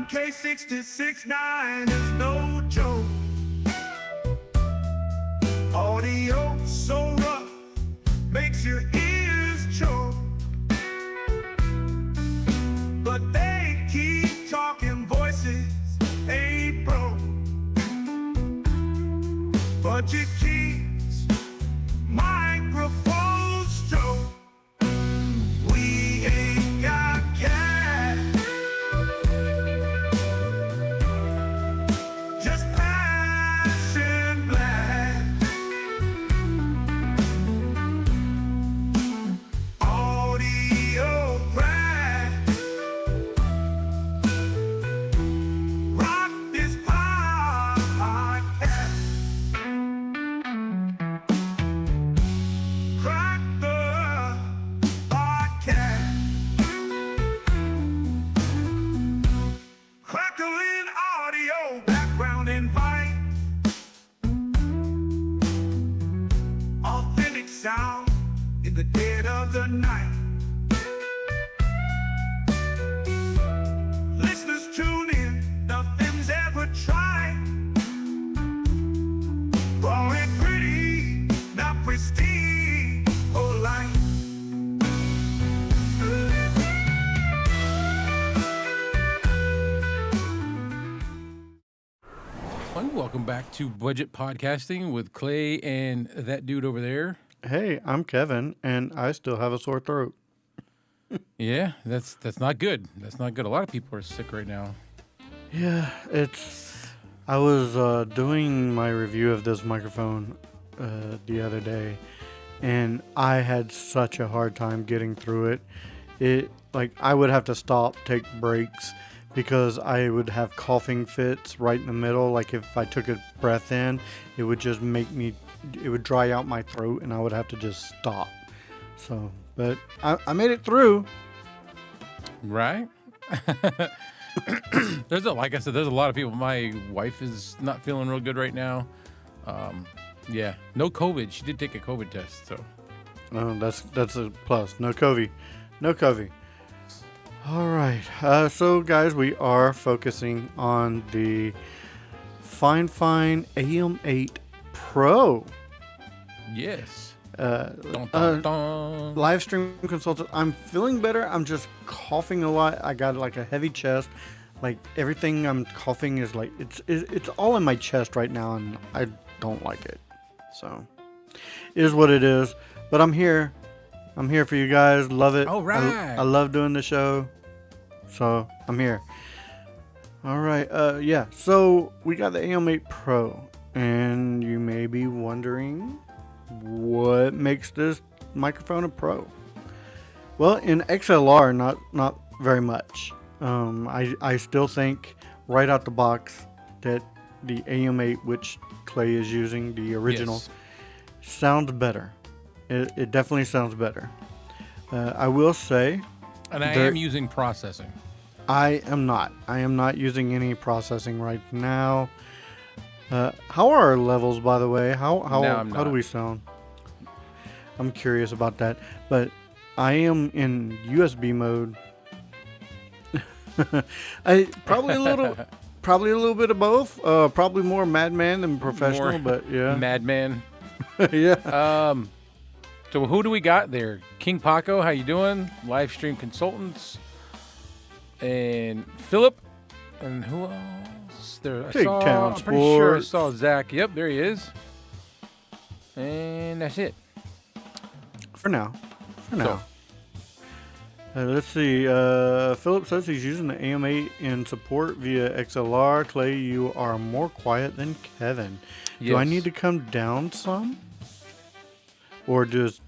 K66.9 is no joke. Audio so rough, makes your ears choke. But they keep talking, voices ain't broke. Budget keeps microphones stroke. We ain't got cash, just passion black. Audio crack. Rock this podcast. Crack the podcast. Crackling audio, background invite. Authentic sound in the dead of the night. Listeners tune in, nothing's ever tried. Raw and pretty, not pristine or light. Welcome back to Budget Podcasting with Clay and that dude over there. Hey, I'm Kevin, and I still have a sore throat. Yeah, that's not good. That's not good. A lot of people are sick right now. Yeah, I was doing my review of this microphone the other day, and I had such a hard time getting through it. I would have to stop, take breaks, because I would have coughing fits right in the middle. Like if I took a breath in, it would just it would dry out my throat, and I would have to just stop. So, but I made it through. Right? Like I said, there's a lot of people. My wife is not feeling real good right now. Yeah, no COVID. She did take a COVID test, so. That's a plus. No COVID. All right. So, guys, we are focusing on the FIFINE AM8 Pro. Yes. Live stream consultant. I'm feeling better. I'm just coughing a lot. I got like a heavy chest. Like everything I'm coughing is like it's all in my chest right now, and I don't like it. So, it is what it is. But I'm here. I'm here for you guys. Love it. All right. I love doing the show. So I'm here. All right. Yeah. So we got the AM8 Pro, and you may be wondering what makes this microphone a pro. Well, in XLR, not very much. I still think right out the box that the AM8, which Clay is using, the original, yes, sounds better. It definitely sounds better. I will say, and I am using processing. I am not using any processing right now. How are our levels, by the way? How do we sound? I'm curious about that. But I am in USB mode. I probably a little bit of both. Probably more madman than professional, but yeah. Madman. Yeah. So who do we got there? King Paco, how you doing? Live stream consultants. And Philip. And who else? There, I'm pretty sure I saw Zach. Yep, there he is. And that's it. For now. Let's see. Philip says he's using the AM8 in support via XLR. Clay, you are more quiet than Kevin. Yes. Do I need to come down some? Or just...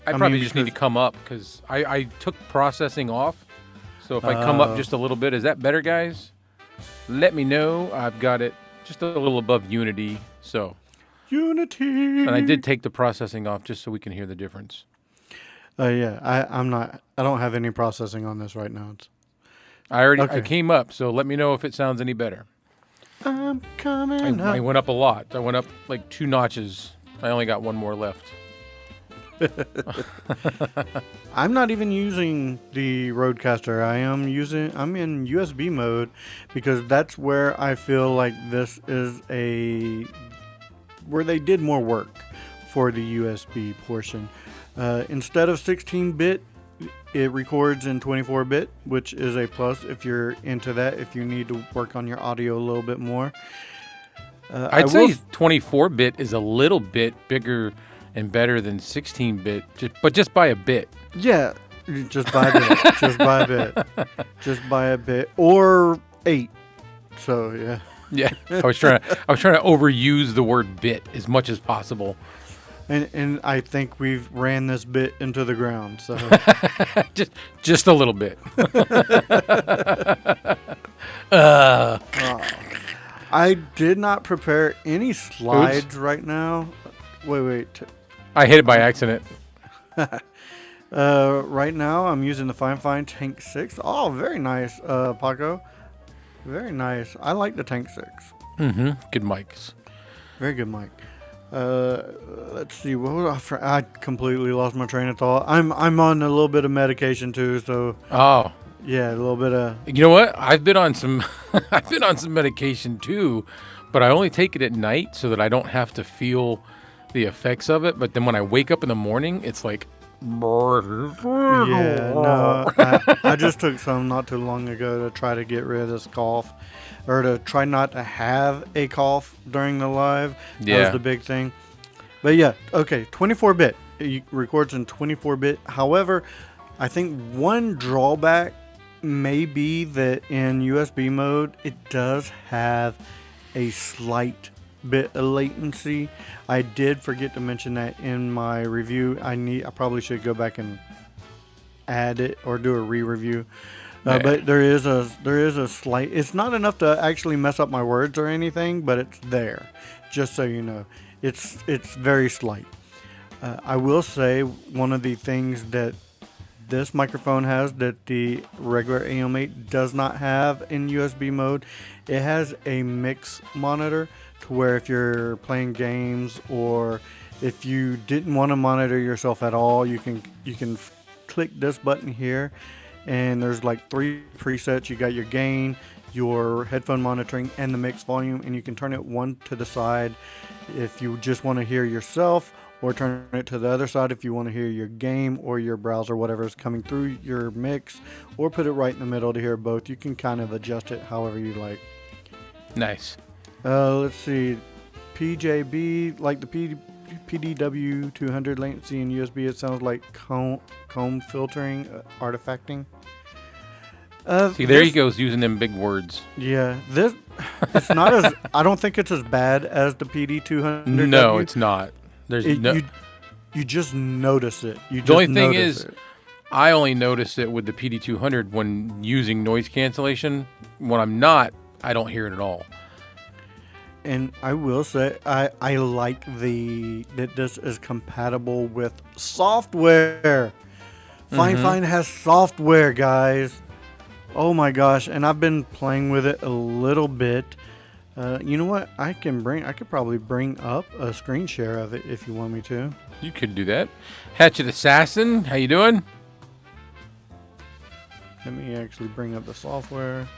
I probably just need to come up because I took processing off. So if I come up just a little bit, is that better, guys? Let me know. I've got it just a little above Unity. So Unity. And I did take the processing off just so we can hear the difference. Yeah, I don't have any processing on this right now. I came up, so let me know if it sounds any better. I'm coming up. I went up a lot. I went up like 2 notches. I only got 1 more left. I'm not even using the Rodecaster. I'm in USB mode because that's where I feel like this is where they did more work for the USB portion. Instead of 16-bit, it records in 24-bit, which is a plus if you're into that, if you need to work on your audio a little bit more. I'd say 24-bit is a little bit bigger and better than 16-bit, but just by a bit. Yeah, just by a bit. Just by a bit. Just by a bit. Or 8. So, yeah. Yeah, I was trying to overuse the word bit as much as possible. And I think we've ran this bit into the ground. So just a little bit. I did not prepare any slides right now. Wait. I hit it by accident. Right now, I'm using the FIFINE Tank 6. Oh, very nice, Paco. Very nice. I like the Tank 6. Mm-hmm. Good mics. Very good mic. Let's see. What was I completely lost my train of thought. I'm on a little bit of medication too, so. Oh. Yeah, a little bit of. You know what? I've been on some medication too, but I only take it at night so that I don't have to feel the effects of it. But then when I wake up in the morning, it's like. Yeah, no. I just took some not too long ago to try to get rid of this cough, or to try not to have a cough during the live. That was the big thing. But yeah, okay, 24-bit. It records in 24-bit. However, I think one drawback may be that in USB mode, it does have a slight bit of latency. I did forget to mention that in my review. I probably should go back and add it or do a re-review. But there is a slight. It's not enough to actually mess up my words or anything, but it's there. Just so you know, it's very slight. I will say one of the things that this microphone has that the regular AM8 does not have in USB mode, it has a mix monitor to where if you're playing games or if you didn't want to monitor yourself at all, you can click this button here, and there's like 3 presets. You got your gain, your headphone monitoring, and the mix volume, and you can turn it one to the side if you just want to hear yourself, or turn it to the other side if you want to hear your game or your browser, whatever is coming through your mix, or put it right in the middle to hear both. You can kind of adjust it however you like. Nice. Let's see. PJB, like the PDW 200 latency in USB, it sounds like comb filtering, artifacting. See, there he goes using them big words. Yeah, it's not as. I don't think it's as bad as the PD 200. No, it's not. You just notice it. The only thing is, I only notice it with the PD 200 when using noise cancellation. When I'm not, I don't hear it at all. And I will say, I like that this is compatible with software. FIFINE has software, guys. Oh my gosh! And I've been playing with it a little bit. You know what? I could probably bring up a screen share of it if you want me to. You could do that. Hatchet Assassin, how you doing? Let me actually bring up the software.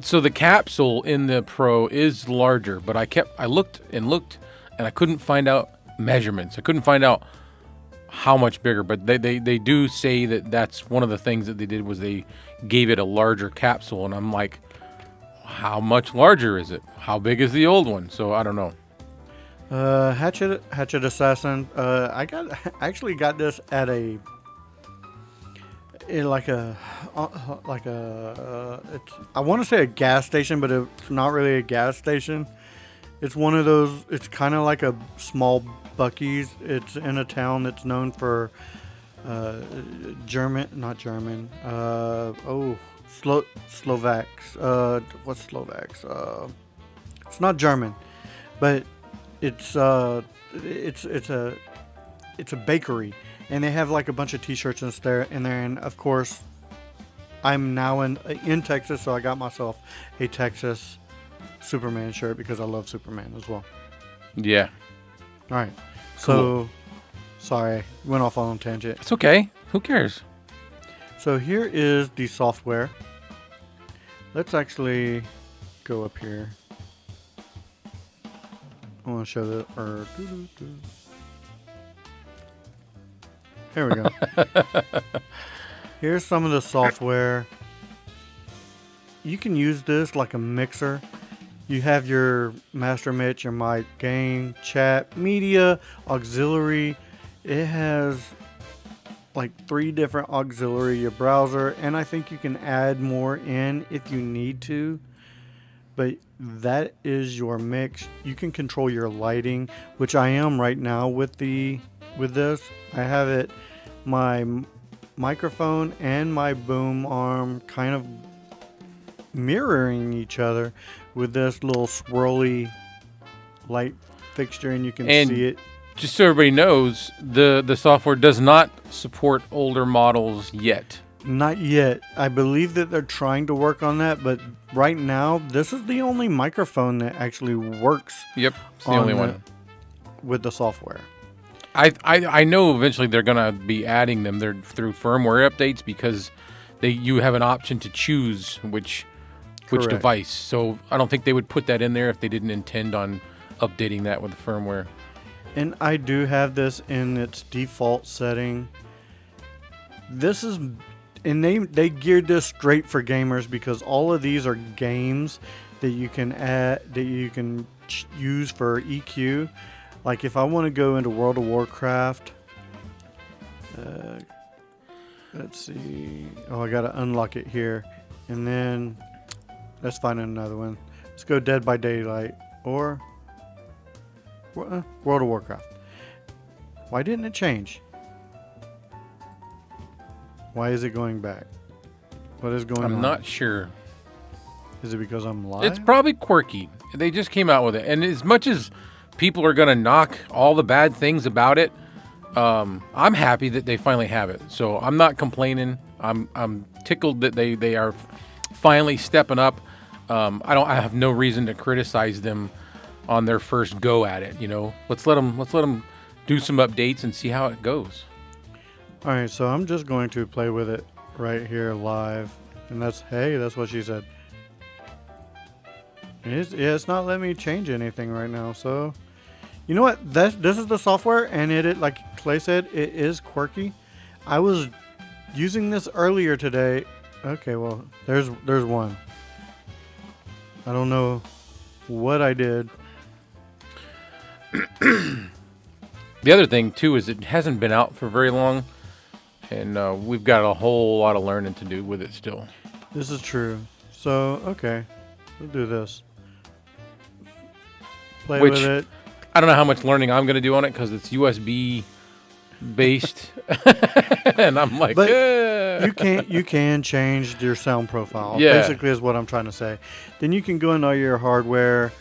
So the capsule in the Pro is larger, but I looked and I couldn't find out measurements. I couldn't find out how much bigger, but they do say that that's one of the things that they did was they gave it a larger capsule, and I'm like, how much larger is it? How big is the old one? So I don't know. Hatchet Assassin. I actually got this at I want to say a gas station, but it's not really a gas station. It's one of those. It's kind of like a small Buc-ee's. It's in a town that's known for Slovaks. What's Slovaks? It's not German, but it's a bakery, and they have like a bunch of T-shirts in there. And of course, I'm now in Texas, so I got myself a Texas Superman shirt because I love Superman as well. Yeah. All right. Cool. So Sorry, went off on a tangent. It's okay. Who cares? So here is the software. Let's actually go up here. I want to show the. There we go. Here's some of the software. You can use this like a mixer. You have your master mix, your mic, game, chat, media, auxiliary. It has like 3 different auxiliary, your browser, and I think you can add more in if you need to. But that is your mix. You can control your lighting, which I am right now with this. I have it, my microphone and my boom arm kind of mirroring each other with this little swirly light fixture, and you can see it. Just so everybody knows, the software does not support older models yet. Not yet. I believe that they're trying to work on that, but right now, this is the only microphone that actually works. Yep, it's the only one with the software. I know eventually they're gonna be adding them there through firmware updates, because you have an option to choose which device. So I don't think they would put that in there if they didn't intend on updating that with the firmware. And I do have this in its default setting. This is, and they geared this straight for gamers, because all of these are games that you can add, that you can use for EQ. Like if I want to go into World of Warcraft, let's see. Oh, I got to unlock it here, and then let's find another one. Let's go Dead by Daylight or World of Warcraft. Why didn't it change? Why is it going back? What is going on? I'm not sure. Is it because I'm live? It's probably quirky. They just came out with it. And as much as people are going to knock all the bad things about it, I'm happy that they finally have it. So I'm not complaining. I'm tickled that they are finally stepping up. I have no reason to criticize them on their first go at it. You know, let's let them do some updates and see how it goes. All right, so I'm just going to play with it right here live, and that's what she said. It's not letting me change anything right now. So, you know what? This is the software, and it like Clay said, it is quirky. I was using this earlier today. Okay, well, there's one. I don't know what I did. The other thing too is it hasn't been out for very long, and we've got a whole lot of learning to do with it still. This is true. So okay, we'll do this. Play with it. I don't know how much learning I'm going to do on it because it's USB based, and I'm like, but you can change your sound profile. Yeah. Basically, is what I'm trying to say. Then you can go into all your hardware.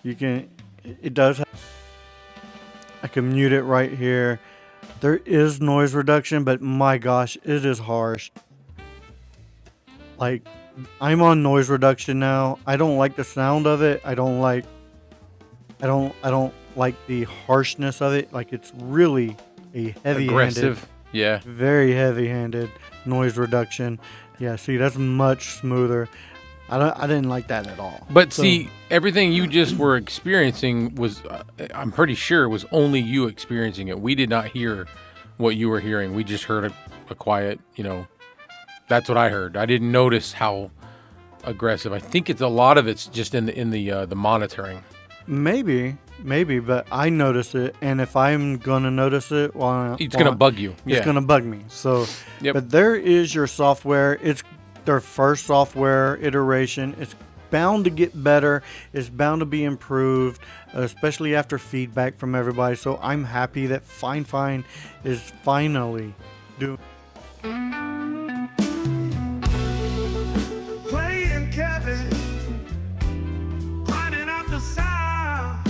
It does have, I can mute it right here. There is noise reduction, but my gosh, it is harsh. Like, I'm on noise reduction now. I don't like the sound of it. I don't like the harshness of it. Like, it's really a heavy-handed, aggressive. Yeah. Very heavy-handed noise reduction. Yeah, see, that's much smoother. I didn't like that at all. But see, everything you just were experiencing was, I'm pretty sure, was only you experiencing it. We did not hear what you were hearing. We just heard a quiet, that's what I heard. I didn't notice how aggressive. I think it's a lot of it's just in the monitoring. Maybe, but I notice it, and if I'm gonna notice it, it's gonna bug you. Yeah. It's gonna bug me. So, yep. But there is your software. It's their first software iteration. It's bound to get better. It's bound to be improved, especially after feedback from everybody. So I'm happy that FIFINE is finally doing. Playing Kevin, finding out the sound.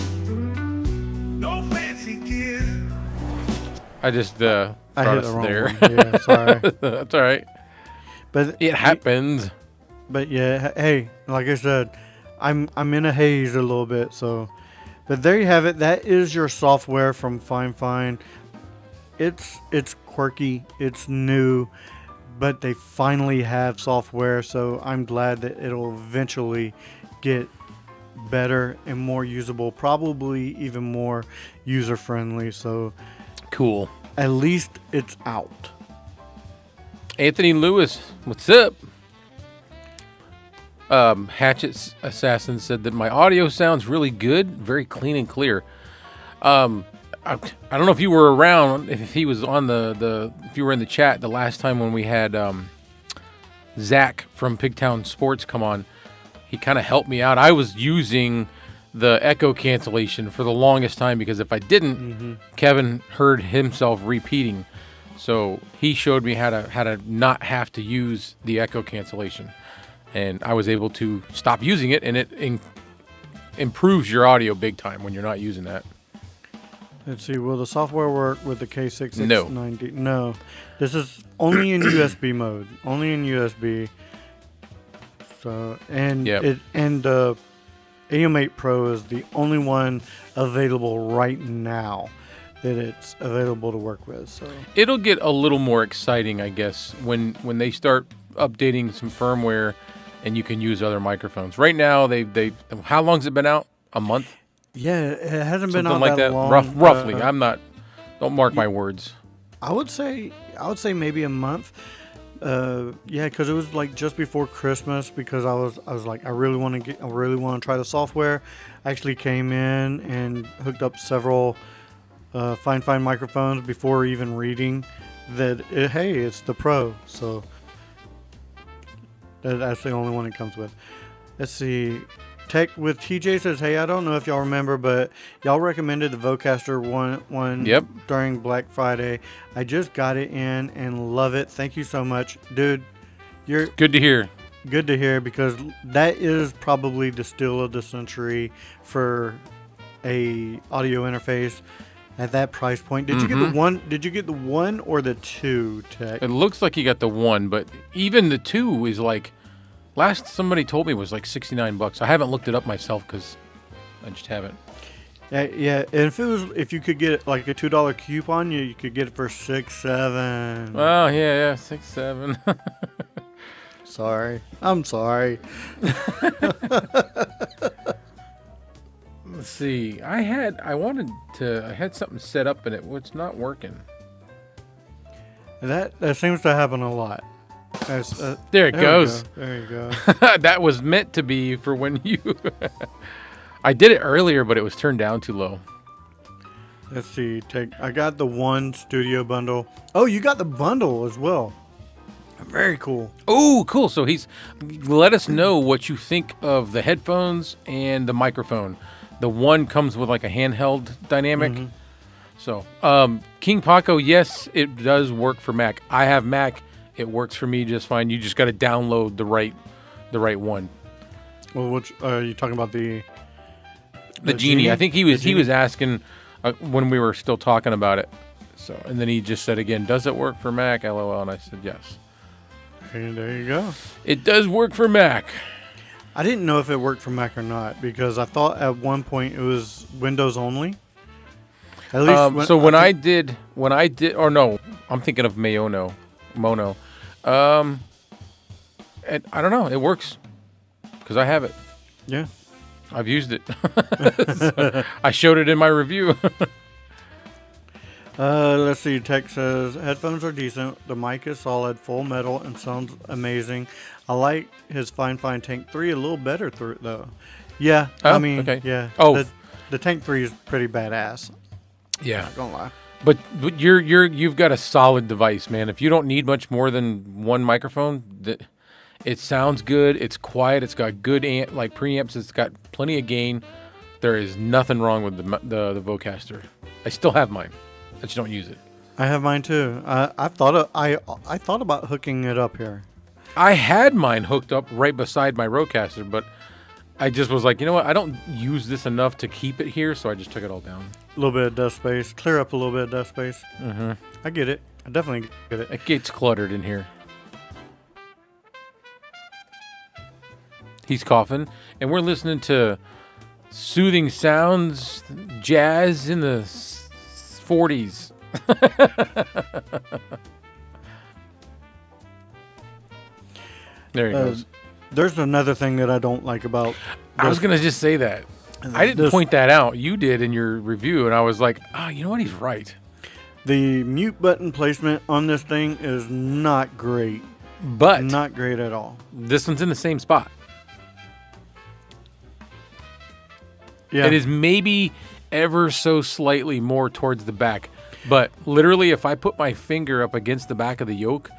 No fancy gear. I just brought I hit us the wrong there. one. Yeah, sorry. That's all right. But it happens. But yeah, hey, like I said, I'm in a haze a little bit. So, but there you have it. That is your software from FIFINE. it's quirky, it's new, but they finally have software, so I'm glad that it'll eventually get better and more usable, probably even more user friendly. So Cool. at least it's out. Anthony Lewis, what's up? Hatchet Assassin said that my audio sounds really good, very clean and clear. I don't know if you were around, if he was on if you were in the chat the last time when we had Zach from Pigtown Sports come on. He kind of helped me out. I was using the echo cancellation for the longest time because if I didn't, Kevin heard himself repeating. So he showed me how to not have to use the echo cancellation, and I was able to stop using it, and it improves your audio big time when you're not using that. Let's see. Will the software work with the K6690? No. This is only in USB mode. Only in USB. So and Yep. the AM8 Pro is the only one available right now that it's available to work with. So It'll get a little more exciting, I guess, when they start updating some firmware and you can use other microphones. Right now, they've how long's it been out? A month? yeah, it hasn't been Something out like that that. long. Roughly. Don't mark my words. I would say maybe a month. Yeah, because it was like just before Christmas. Because I was like, I really want to try the software. I actually came in and hooked up several FIFINE microphones before even reading that. Hey, it's the Pro, so that's the only one it comes with. Let's see. Tech with TJ says, hey, I don't know if y'all remember, but y'all recommended the Vocaster one Yep. during Black Friday. I just got it in and love it. Thank you so much. Dude, you're Good to hear. good to hear because that is probably the steal of the century for a audio interface at that price point. Did you get the one? Did you get the one or the two, Tech? It looks like you got the one, but even the two is like, last somebody told me it was like $69. I haven't looked it up myself because I just haven't. Yeah. And if you could get like a $2 coupon, you could get it for $6, $7. Oh yeah, 6, 7. Sorry, I'm sorry. Let's see. I had something set up and it's not working. That seems to happen a lot. There it goes. There you go. That was meant to be for when you. I did it earlier, but it was turned down too low. Let's see. I got the one studio bundle. Oh, you got the bundle as well. Very cool. Oh, cool. So let us know what you think of the headphones and the microphone. The one comes with like a handheld dynamic. So, King Paco, yes, it does work for Mac. I have Mac. It works for me just fine. You just got to download the right one. Well, which are you talking about? The Genie. I think he was asking when we were still talking about it. So, and then he just said again, "Does it work for Mac?" LOL, and I said yes. And there you go. It does work for Mac. I didn't know if it worked for Mac or not because I thought at one point it was Windows only. At least when I did, or no, I'm thinking of Mono. And I don't know. It works because I have it. Yeah, I've used it. So I showed it in my review. Let's see. Tech says headphones are decent. The mic is solid, full metal, and sounds amazing. I like his FIFINE Tank 3 a little better though. Yeah, Oh, I mean, okay. yeah. Oh. The Tank 3 is pretty badass. Yeah. Not gonna lie. But you've got a solid device, man. If you don't need much more than one microphone, it sounds good. It's quiet. It's got good preamps. It's got plenty of gain. There is nothing wrong with the Vocaster. I still have mine. I just don't use it. I have mine too. I thought about hooking it up here. I had mine hooked up right beside my Rodecaster, but I just was like, you know what? I don't use this enough to keep it here, so I just took it all down. A little bit of desk space. Clear up a little bit of desk space. Mm-hmm. I get it. I definitely get it. It gets cluttered in here. He's coughing, and we're listening to soothing sounds, jazz in the 40s There he goes. There's another thing that I don't like about. I was gonna just say that. I didn't point that out. You did in your review, and I was like, oh, you know what? He's right. The mute button placement on this thing is not great. But Not great at all. this one's in the same spot. Yeah. It is maybe ever so slightly more towards the back. But literally, if I put my finger up against the back of the yoke,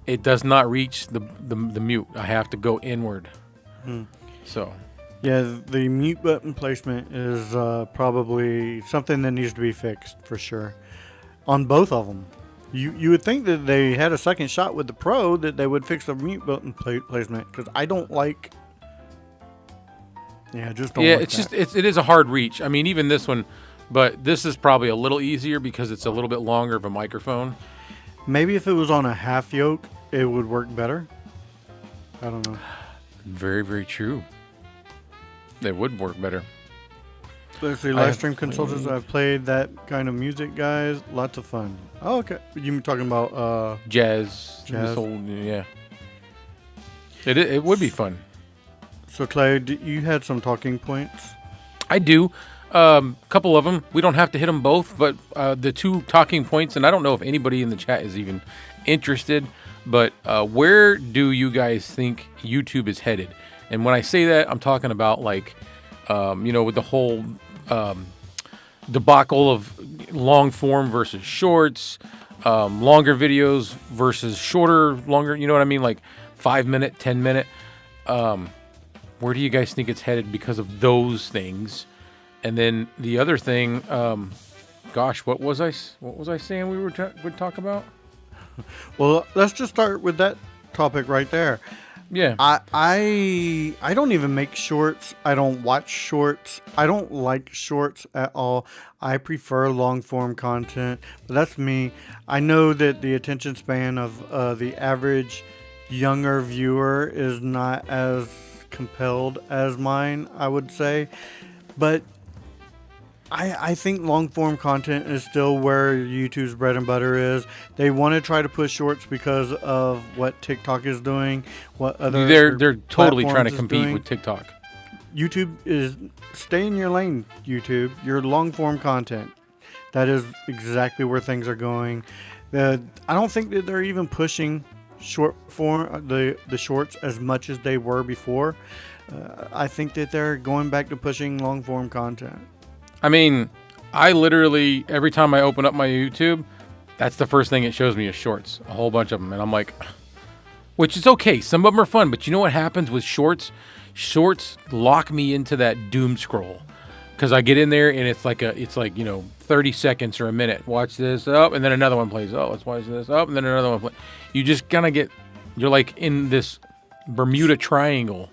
it does not reach the mute. I have to go inward. So... Yeah, the mute button placement is probably something that needs to be fixed for sure. On both of them. You would think that they had a second shot with the Pro that they would fix the mute button placement, because I don't like... Yeah, I just don't like it's that. just it is a hard reach. I mean, even this one, but this is probably a little easier because it's a little bit longer of a microphone. Maybe if it was on a half yoke, it would work better. I don't know. Very, very true. It would work better. Let's see, live stream consultants. I've played that kind of music, guys. Lots of fun. Oh, okay. You talking about Jazz. Jazz. This whole, yeah. It would be fun. So, Clay, you had some talking points. I do. Couple of them. We don't have to hit them both, but the two talking points, and I don't know if anybody in the chat is even interested, but where do you guys think YouTube is headed? And when I say that, I'm talking about like, with the whole debacle of long form versus shorts, longer videos versus longer, you know what I mean? Like 5 minute, 10 minute. Where do you guys think it's headed because of those things? And then the other thing, what was I saying we would talk about? Well, let's just start with that topic right there. Yeah. I don't even make shorts. I don't watch shorts. I don't like shorts at all. I prefer long form content, but that's me. I know that the attention span of the average younger viewer is not as compelled as mine, I would say, but I think long form content is still where YouTube's bread and butter is. They want to try to push shorts because of what TikTok is doing, what other they're totally trying to platforms is compete doing. with TikTok. YouTube is stay in your lane. YouTube, your long form content. That is exactly where things are going. I don't think that they're even pushing short form the shorts as much as they were before. I think that they're going back to pushing long form content. I mean, I literally, every time I open up my YouTube, that's the first thing it shows me is shorts. A whole bunch of them. And I'm like, which is okay. Some of them are fun. But you know what happens with shorts? Shorts lock me into that doom scroll. Because I get in there and it's like 30 seconds or a minute. Watch this up. And then another one plays. Oh, let's watch this up. And then another one plays. You just kind of you're like in this Bermuda Triangle.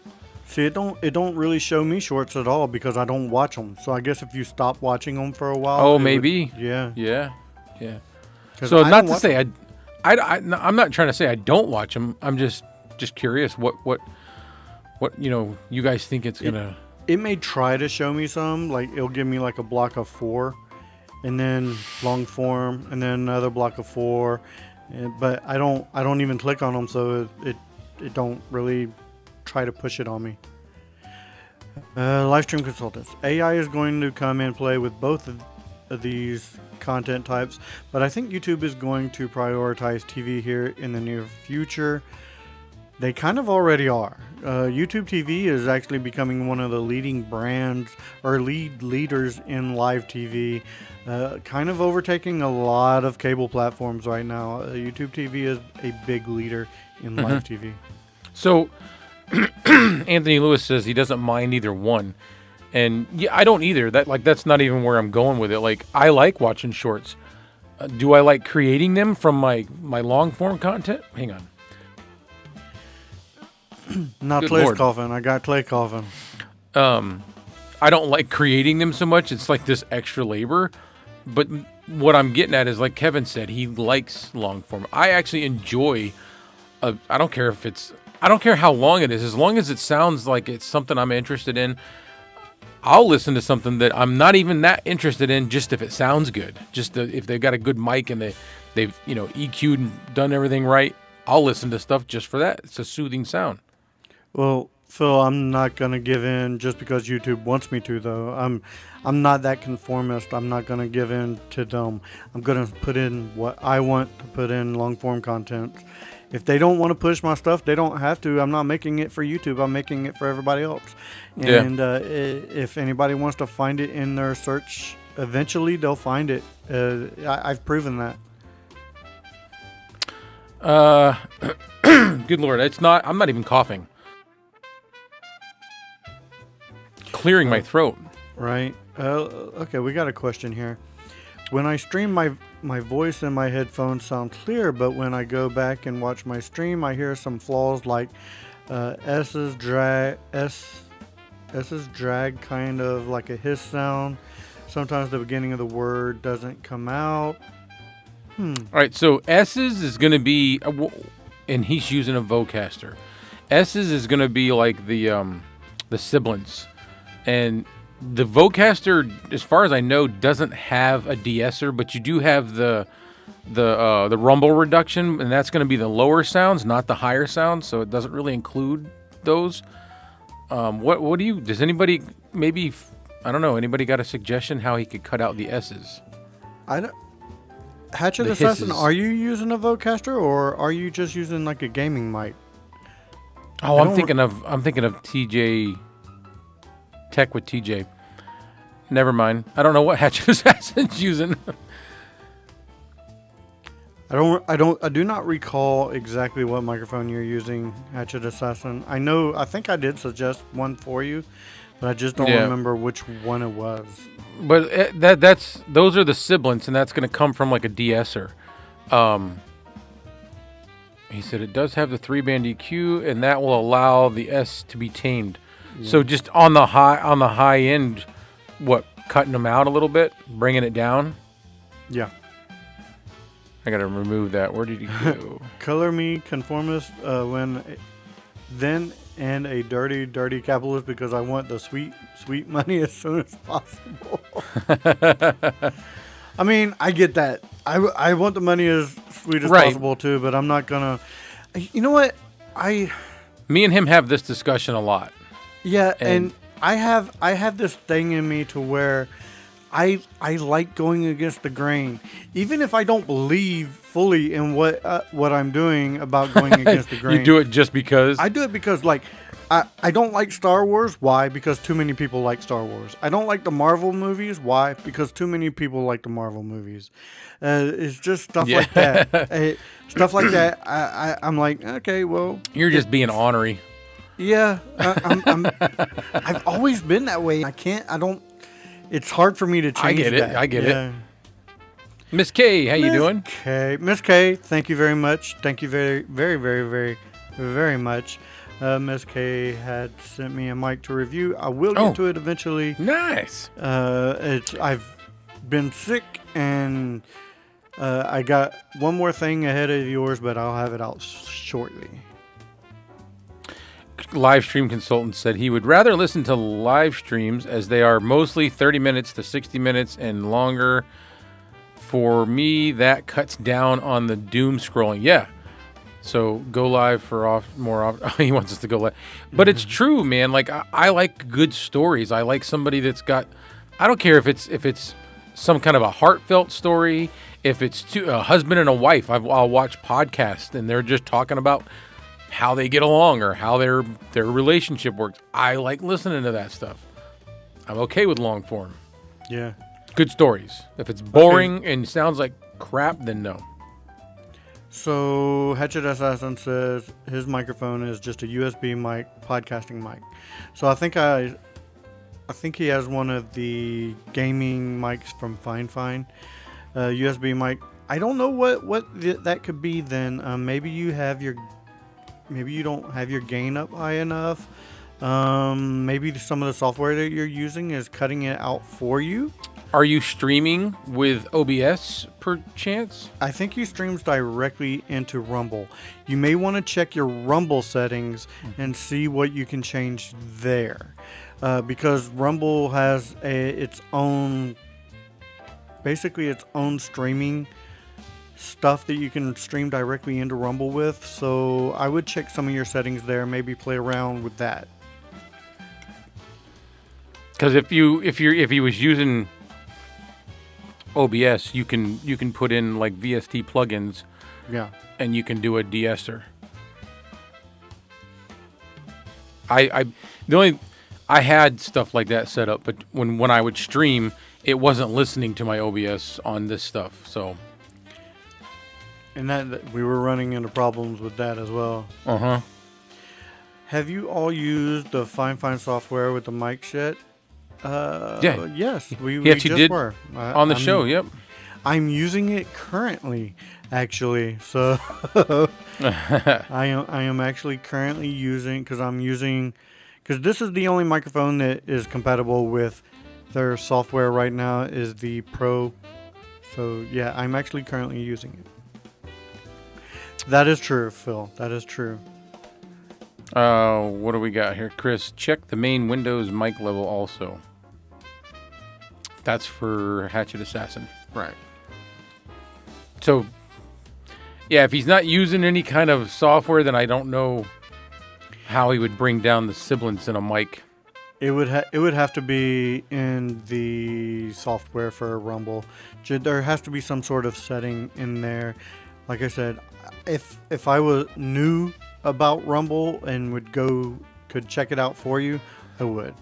See, it don't really show me shorts at all because I don't watch them. So I guess if you stop watching them for a while, oh, maybe, yeah. So not to say I'm not trying to say I don't watch them. I'm just curious what you guys think it's gonna. It may try to show me some, like it'll give me like a block of 4, and then long form, and then another block of 4, but I don't even click on them, so it don't really try to push it on me. Live stream consultants. AI is going to come and play with both of these content types, but I think YouTube is going to prioritize TV here in the near future. They kind of already are. YouTube TV is actually becoming one of the leading brands or leaders in live TV, kind of overtaking a lot of cable platforms right now. YouTube TV is a big leader in live TV. So Anthony Lewis says he doesn't mind either one, and yeah, I don't either. That's not even where I'm going with it. Like, I like watching shorts. Do I like creating them from my long form content? Hang on. Not Good Clay's Lord. coughing. I got Clay coughing. I don't like creating them so much. It's like this extra labor. But what I'm getting at is, like Kevin said, he likes long form. I actually enjoy. I don't care how long it is, as long as it sounds like it's something I'm interested in. I'll listen to something that I'm not even that interested in, just if it sounds good, just if they've got a good mic and they've EQ'd and done everything right. I'll listen to stuff just for that. It's a soothing sound. Well, Phil, I'm not gonna give in just because YouTube wants me to, though. I'm not that conformist. I'm not gonna give in to them. I'm gonna put in what I want to put in long form content. If they don't want to push my stuff, they don't have to. I'm not making it for YouTube. I'm making it for everybody else. And if anybody wants to find it in their search, eventually they'll find it. I've proven that. Good Lord, I'm not even coughing. Clearing my throat. Right. Okay, we got a question here. When I stream, my voice and my headphones sound clear, but when I go back and watch my stream, I hear some flaws like S's drag, kind of like a hiss sound. Sometimes the beginning of the word doesn't come out. All right, so S's is going to be, and he's using a Vocaster. S's is going to be like the sibilants, and the Vocaster, as far as I know, doesn't have a de-esser, but you do have the rumble reduction, and that's going to be the lower sounds, not the higher sounds. So it doesn't really include those. What do you? Does anybody maybe? I don't know. Anybody got a suggestion how he could cut out the S's? I don't. Hatchet The Assassin, hisses. are you using a Vocaster or are you just using like a gaming mic? Oh, I I'm don't thinking of TJ. Tech with TJ. Never mind. I don't know what Hatchet Assassin's using. I do not recall exactly what microphone you're using, Hatchet Assassin. I think I did suggest one for you, but I just don't remember which one it was. But those are the sibilants, and that's going to come from like a de-esser. He said it does have the 3-band EQ, and that will allow the S to be tamed. Yeah. So just on the high end, cutting them out a little bit, bringing it down. Yeah. I got to remove that. Where did he go? Color me conformist and a dirty capitalist because I want the sweet money as soon as possible. I mean, I get that. I want the money as sweet as possible too, but I'm not gonna. You know what? Me and him have this discussion a lot. Yeah, and I have this thing in me to where I like going against the grain, even if I don't believe fully in what I'm doing about going against the grain. You do it just because? I do it because I don't like Star Wars. Why? Because too many people like Star Wars. I don't like the Marvel movies. Why? Because too many people like the Marvel movies. It's just stuff like that. Stuff like that. I'm like, okay, well. You're just being ornery. Yeah, I've always been that way. It's hard for me to change that. I get it. Miss K, how you doing? Miss K, thank you very much. Thank you very, very, very, very, very much. Miss K had sent me a mic to review. I will get to it eventually. Nice. I've been sick and I got one more thing ahead of yours, but I'll have it out shortly. Live stream consultant said he would rather listen to live streams as they are mostly 30 minutes to 60 minutes and longer. For me, that cuts down on the doom scrolling. Yeah. So go live for more often. He wants us to go live. But it's true, man. Like I like good stories. I like somebody that's got, I don't care if it's some kind of a heartfelt story, if it's a husband and a wife. I'll watch podcasts and they're just talking about how they get along or how their relationship works. I like listening to that stuff. I'm okay with long form. Yeah. Good stories. If it's boring and sounds like crap, then no. So Hatchet Assassin says his microphone is just a USB mic, podcasting mic. So I think he has one of the gaming mics from FIFINE, USB mic. I don't know what that could be. Then maybe you don't have your gain up high enough. Maybe some of the software that you're using is cutting it out for you. Are you streaming with OBS per chance? I think he streams directly into Rumble. You may want to check your Rumble settings and see what you can change there. because Rumble has its own streaming stuff that you can stream directly into Rumble with. So I would check some of your settings there, maybe play around with that. Because if he was using OBS, you can put in like VST plugins, Yeah. and you can do a de-esser. I had stuff like that set up, but when I would stream, it wasn't listening to my OBS on this stuff. So, And that we were running into problems with that as well. Have you all used the FIFINE software with the mic shit? Yeah. Yes, we Yes, you just did were. on the show. Yep. I'm using it currently, actually. So I am actually currently using because this is the only microphone that is compatible with their software right now is the Pro. So yeah, I'm actually currently using it. That is true, Phil. That is true. What do we got here, Chris? Check the main Windows mic level also. That's for Hatchet Assassin. Right. So, yeah, if he's not using any kind of software, then I don't know how he would bring down the sibilance in a mic. It would have to be in the software for Rumble. There has to be some sort of setting in there. Like I said, if I was new about Rumble and could check it out for you, I would.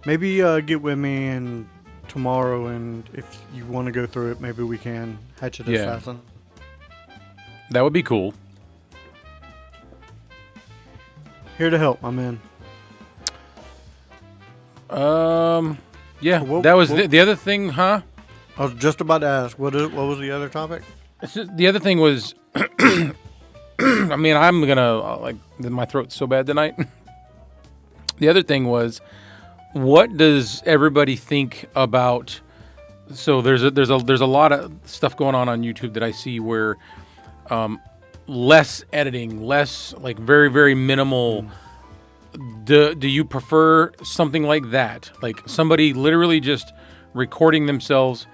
Maybe get with me and tomorrow, and if you want to go through it, maybe we can. Hatchet Assassin. That would be cool. Here to help, my man. Yeah, What- that was what- the other thing, huh? I was just about to ask, what was the other topic? The other thing was, I mean, I'm gonna my throat's so bad tonight. The other thing was, what does everybody think about? So there's a lot of stuff going on YouTube that I see where, less editing, less like very very minimal. Do you prefer something like that? Like somebody literally just recording themselves,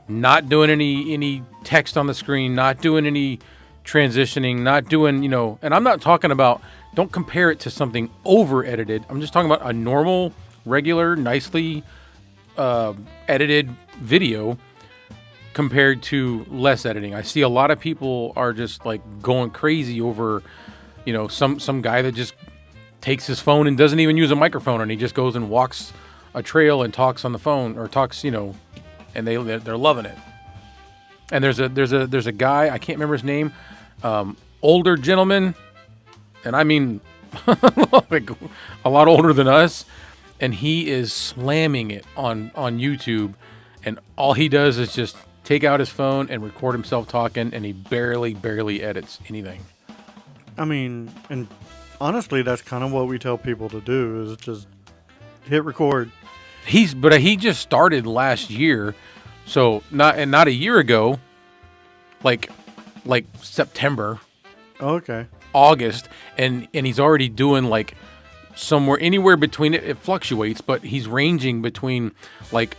not doing any text on the screen, not doing any transitioning, not doing, and I'm not talking about, don't compare it to something over edited. I'm just talking about a normal, regular, nicely edited video compared to less editing. I see a lot of people are just like going crazy over, some guy that just takes his phone and doesn't even use a microphone, and he just goes and walks a trail and talks on the phone, or talks, and they're loving it. And there's a guy, I can't remember his name, older gentleman, and I mean like a lot older than us, and he is slamming it on YouTube, and all he does is just take out his phone and record himself talking, and he barely edits anything. I mean, and honestly, that's kind of what we tell people to do, is just hit record. But he just started last year, so not a year ago, like September, Okay. August, and he's already doing like anywhere between it fluctuates, but he's ranging between like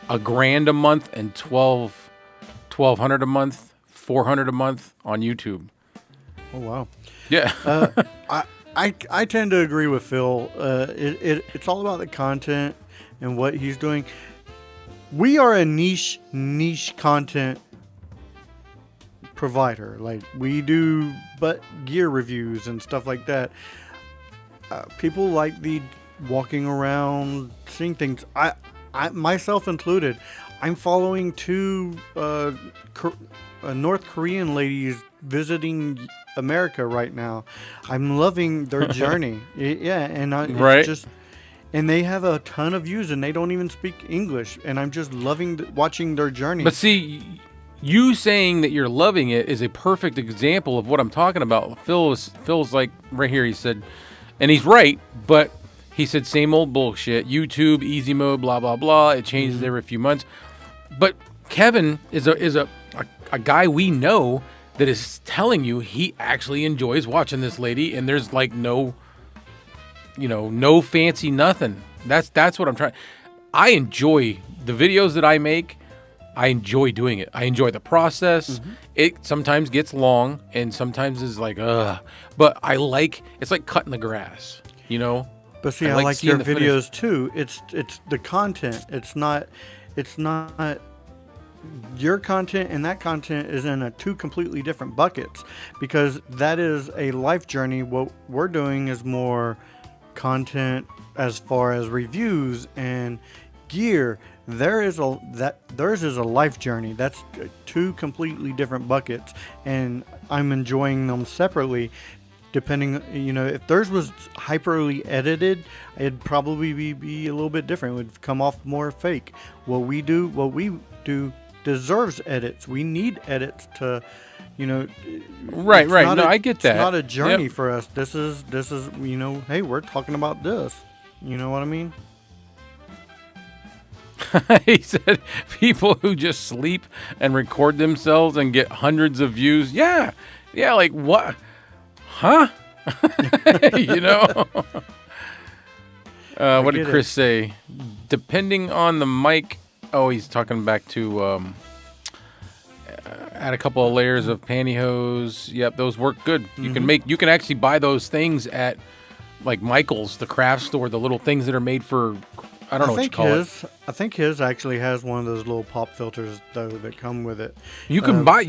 $1,000 a month and $1,200 a month, $400 a month on YouTube. Oh wow. Yeah. I tend to agree with Phil. It's all about the content and what he's doing. We are a niche content provider. Like, we do gear reviews and stuff like that. People like the walking around, seeing things. I myself included. I'm following two North Korean ladies visiting America right now. I'm loving their journey. Yeah, and it's and they have a ton of views, and they don't even speak English, and I'm just loving watching their journey. But see, you saying that you're loving it is a perfect example of what I'm talking about. Phil's like right here. He said, and he's right, but he said same old bullshit. YouTube easy mode, blah blah blah. It changes every few months. But Kevin is a guy we know that is telling you he actually enjoys watching this lady, and there's like no fancy nothing. That's what I'm trying. I enjoy the videos that I make. I enjoy doing it. I enjoy the process. It sometimes gets long and sometimes is like, ugh. But I like, it's like cutting the grass, you know? But see, I like your videos too. It's the content. It's not your content, and that content is in two completely different buckets, because that is a life journey. What we're doing is more content as far as reviews and gear. Theirs is a life journey. That's two completely different buckets, and I'm enjoying them separately. Depending, if theirs was hyperly edited, it'd probably be a little bit different. It would come off more fake. What we do deserves edits. We need edits to, Right. No, I get that. It's not a journey for us. This is, hey, we're talking about this. You know what I mean? He said people who just sleep and record themselves and get hundreds of views. Yeah, like what? Huh? What did Chris say? Depending on the mic. Oh, he's talking back to add a couple of layers of pantyhose. Yep, those work good. You can actually buy those things at like Michael's, the craft store, the little things that are made for, I don't know what you call it. I think his actually has one of those little pop filters though that come with it. You can buy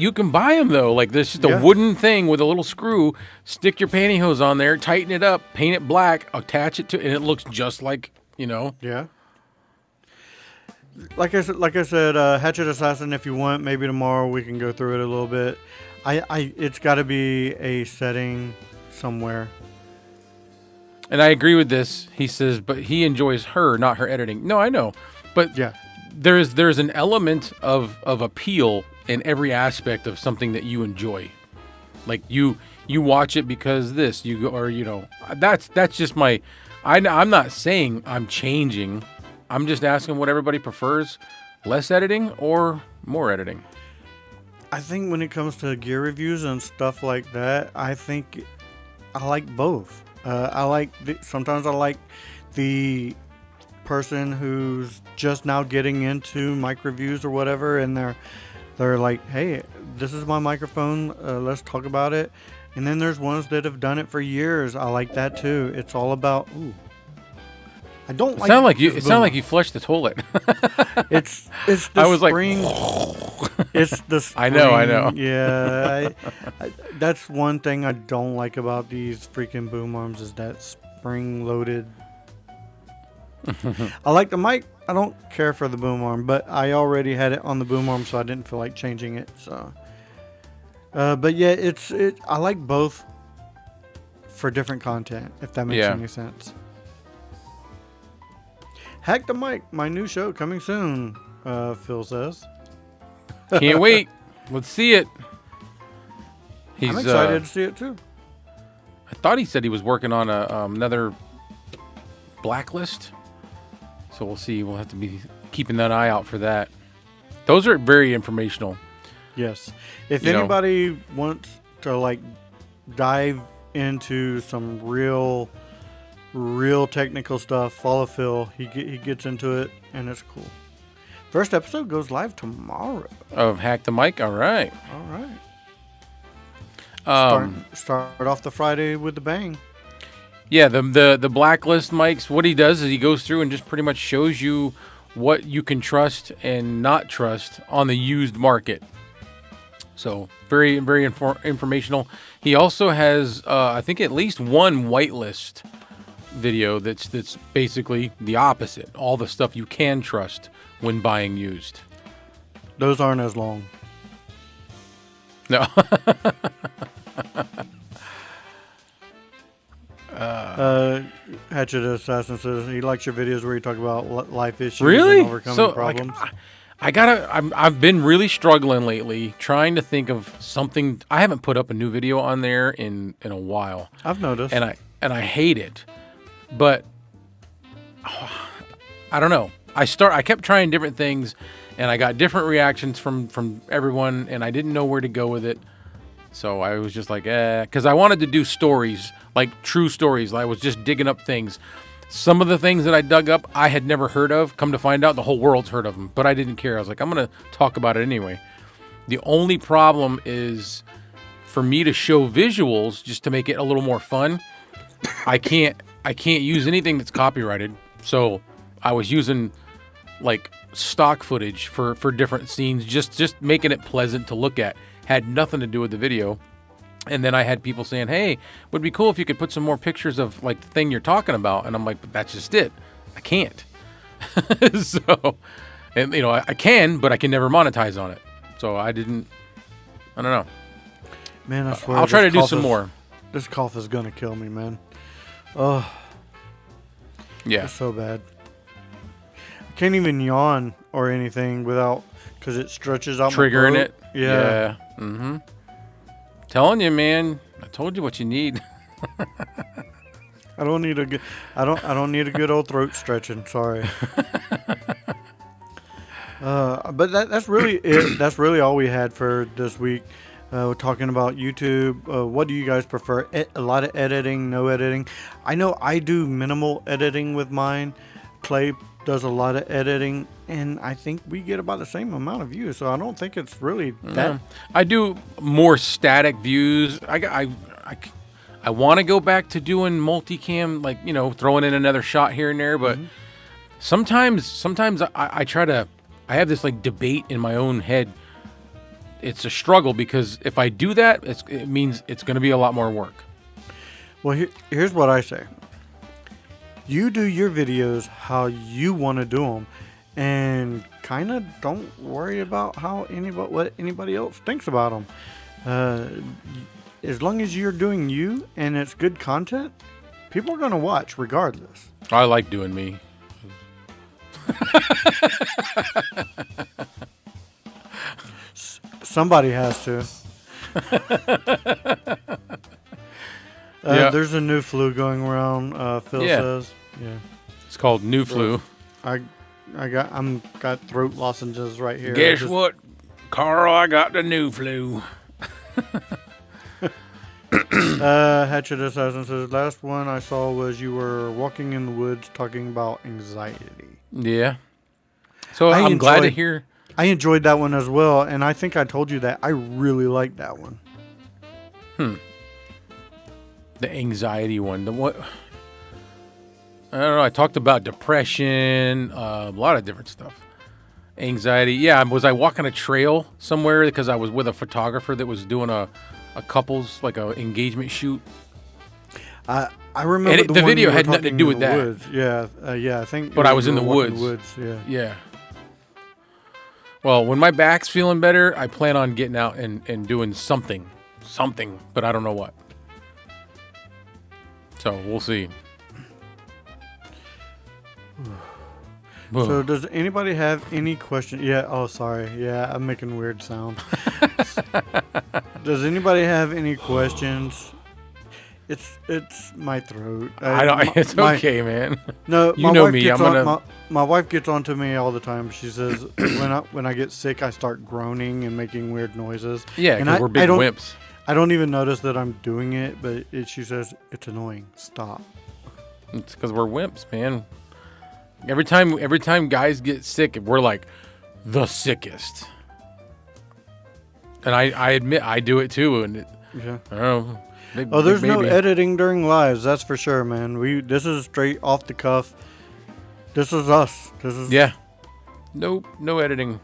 them though. Like this, just a wooden thing with a little screw. Stick your pantyhose on there, tighten it up, paint it black, attach it to, and it looks just like Yeah. Like I said, Hatchet Assassin. If you want, maybe tomorrow we can go through it a little bit. It's got to be a setting somewhere. And I agree with this. He says, but he enjoys her, not her editing. No, I know, but yeah, there's an element of appeal in every aspect of something that you enjoy. Like you watch it because this you go, or that's just my. I'm not saying I'm changing. I'm just asking what everybody prefers: less editing or more editing. I think when it comes to gear reviews and stuff like that, I think I like both. Sometimes I like the person who's just now getting into mic reviews or whatever, and they're like, hey, this is my microphone, let's talk about it. And then there's ones that have done it for years. I like that too. It's all about I don't like. It sounded like you flushed the toilet. It's the I was spring. It's the spring. I know. Yeah, that's one thing I don't like about these freaking boom arms is that spring loaded. I like the mic. I don't care for the boom arm, but I already had it on the boom arm, so I didn't feel like changing it. So, but yeah, I like both for different content. If that makes any sense. Hack the Mic, my new show coming soon, Phil says. Can't wait. Let's see it. I'm excited to see it too. I thought he said he was working on another blacklist. So we'll see. We'll have to be keeping that eye out for that. Those are very informational. Yes. If anybody wants to dive into some real technical stuff, follow Phil. He gets into it, and it's cool. First episode goes live tomorrow. Of Hack the Mic? All right. Start off the Friday with the bang. Yeah, the blacklist mics, what he does is he goes through and just pretty much shows you what you can trust and not trust on the used market. So very, very informational. He also has, I think, at least one whitelist video that's basically the opposite. All the stuff you can trust when buying used. Those aren't as long. No. Hatchet Assassin says he likes your videos where you talk about life issues really? and overcoming problems. I've been really struggling lately trying to think of something. I haven't put up a new video on there in a while. I've noticed. And I hate it. But I don't know. I kept trying different things and I got different reactions from everyone and I didn't know where to go with it. So I was just like, because I wanted to do stories, like true stories. I was just digging up things. Some of the things that I dug up, I had never heard of. Come to find out, the whole world's heard of them. But I didn't care. I was like, I'm going to talk about it anyway. The only problem is for me to show visuals just to make it a little more fun. I can't use anything that's copyrighted. So I was using like stock footage for different scenes, just making it pleasant to look at. Had nothing to do with the video. And then I had people saying, hey, would be cool if you could put some more pictures of like the thing you're talking about. And I'm like, but that's just it. I can't. So, and I can, but I can never monetize on it. So I don't know. Man, I swear. I'll try to do some more. This cough is going to kill me, man. Oh. Yeah. It's so bad. I can't even yawn or anything without, because it stretches out triggering my it. throat. Yeah. Mm-hmm. Telling you, man. I told you what you need. I don't need a good old throat stretching. Sorry. But that's really it. That's really all we had for this week. We're talking about YouTube. What do you guys prefer? A lot of editing, no editing. I know I do minimal editing with mine. Clay does a lot of editing, and I think we get about the same amount of views. So I don't think it's really that. I do more static views. I want to go back to doing multicam, like throwing in another shot here and there. But sometimes I try to. I have this like debate in my own head. It's a struggle because if I do that, it means it's going to be a lot more work. Well, here's what I say. You do your videos how you want to do them, and kind of don't worry about what anybody else thinks about them. As long as you're doing you and it's good content, people are going to watch regardless. I like doing me. Somebody has to. There's a new flu going around. Phil says, "Yeah, it's called new flu." I got throat lozenges right here. Guess what, Carl? I got the new flu. Hatchet Assassin says, last one I saw was you were walking in the woods talking about anxiety. Yeah. So I'm glad to hear. I enjoyed that one as well, and I think I told you that I really liked that one. The anxiety one. I don't know. I talked about depression, a lot of different stuff. Anxiety. Yeah. Was I walking a trail somewhere because I was with a photographer that was doing a couple's like a engagement shoot? I remember the video had nothing to do with that. Woods. Yeah. I think. But I was in the woods. Yeah. Well, when my back's feeling better, I plan on getting out and doing something, but I don't know what. So we'll see. So does anybody have any questions? Yeah. Oh, sorry. Yeah, I'm making weird sound. Does anybody have any questions? It's my throat. It's okay, man. No, you know me. My wife gets on to me all the time. She says when I get sick, I start groaning and making weird noises. Yeah, because we're big wimps. I don't even notice that I'm doing it, but she says it's annoying. Stop. It's because we're wimps, man. Every time guys get sick, we're like the sickest. And I admit I do it too. And yeah. I don't know. There's no editing during lives, that's for sure, man. This is straight off the cuff. This is us. Nope, no editing.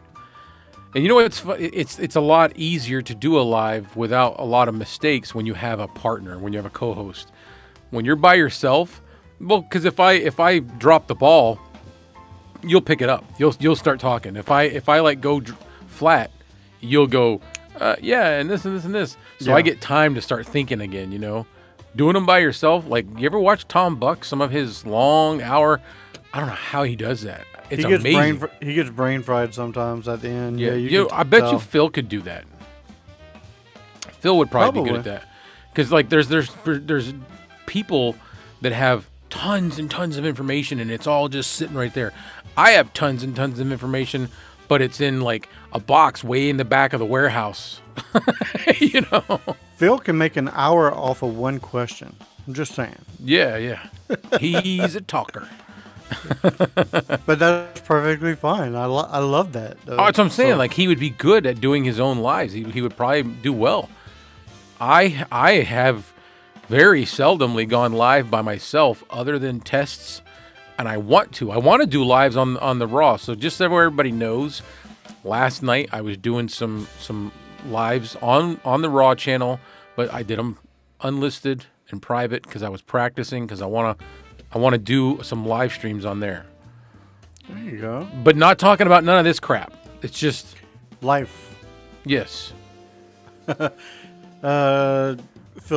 And you know what? It's a lot easier to do a live without a lot of mistakes when you have a partner, when you have a co-host. When you're by yourself, well, because if I drop the ball, you'll pick it up. You'll start talking. If I like go flat, you'll go. And this and this and this. So I get time to start thinking again, Doing them by yourself, like, you ever watch Tom Buck, some of his long hour? I don't know how he does that. It's amazing. He gets brain fried sometimes at the end. Yeah, I bet you Phil could do that. Phil would probably be good at that. Because, like, there's people that have tons and tons of information, and it's all just sitting right there. I have tons and tons of information, but it's in like a box way in the back of the warehouse. Phil can make an hour off of one question. I'm just saying. Yeah. He's a talker. But that's perfectly fine. I love that. Oh, that's what I'm saying. Like, he would be good at doing his own lives. He would probably do well. I have very seldomly gone live by myself other than tests, and I want to do lives on the Raw. So just so everybody knows, last night I was doing some lives on the Raw channel, but I did them unlisted and private because I was practicing, because I want to do some live streams on there. There you go. But not talking about none of this crap. It's just life. Yes. Phil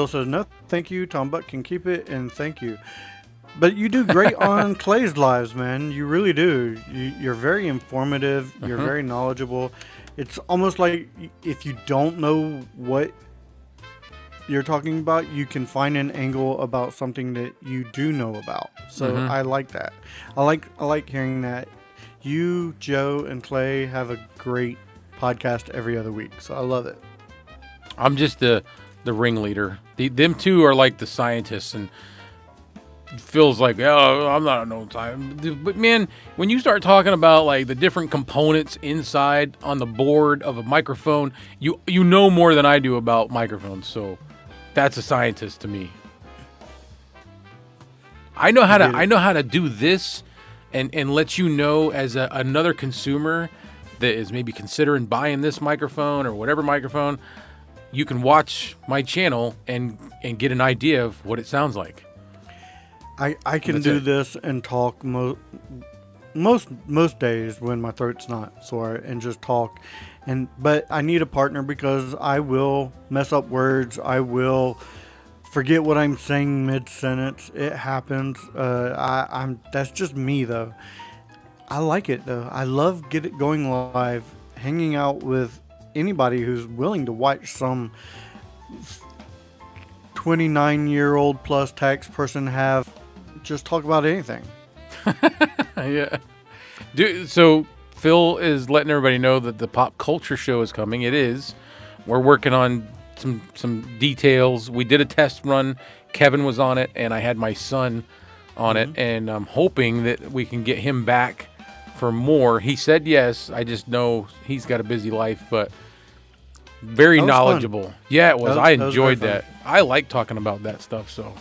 says, no, thank you. Tom Buck can keep it, and thank you. But you do great on Clay's lives, man. You really do. You're very informative. You're very knowledgeable. It's almost like if you don't know what you're talking about, you can find an angle about something that you do know about. So I like that. I like hearing that. You, Joe, and Clay have a great podcast every other week. So I love it. I'm just the ringleader. Them two are like the scientists, and Phil's like, oh, I'm not no time. But man, when you start talking about like the different components inside on the board of a microphone, you know more than I do about microphones. So that's a scientist to me. I know how to do this and let you know as another consumer that is maybe considering buying this microphone or whatever microphone. You can watch my channel and get an idea of what it sounds like. I can do this and talk most days when my throat's not sore, and just talk. But I need a partner because I will mess up words. I will forget what I'm saying mid-sentence. It happens. That's just me though. I like it though. I love going live, hanging out with anybody who's willing to watch some 29-year-old plus tax person just talk about anything. Yeah. So Phil is letting everybody know that the pop culture show is coming. It is. We're working on some details. We did a test run. Kevin was on it, and I had my son on it, and I'm hoping that we can get him back for more. He said yes. I just know he's got a busy life, but very knowledgeable. Fun. Yeah, it was. I enjoyed that. I like talking about that stuff, so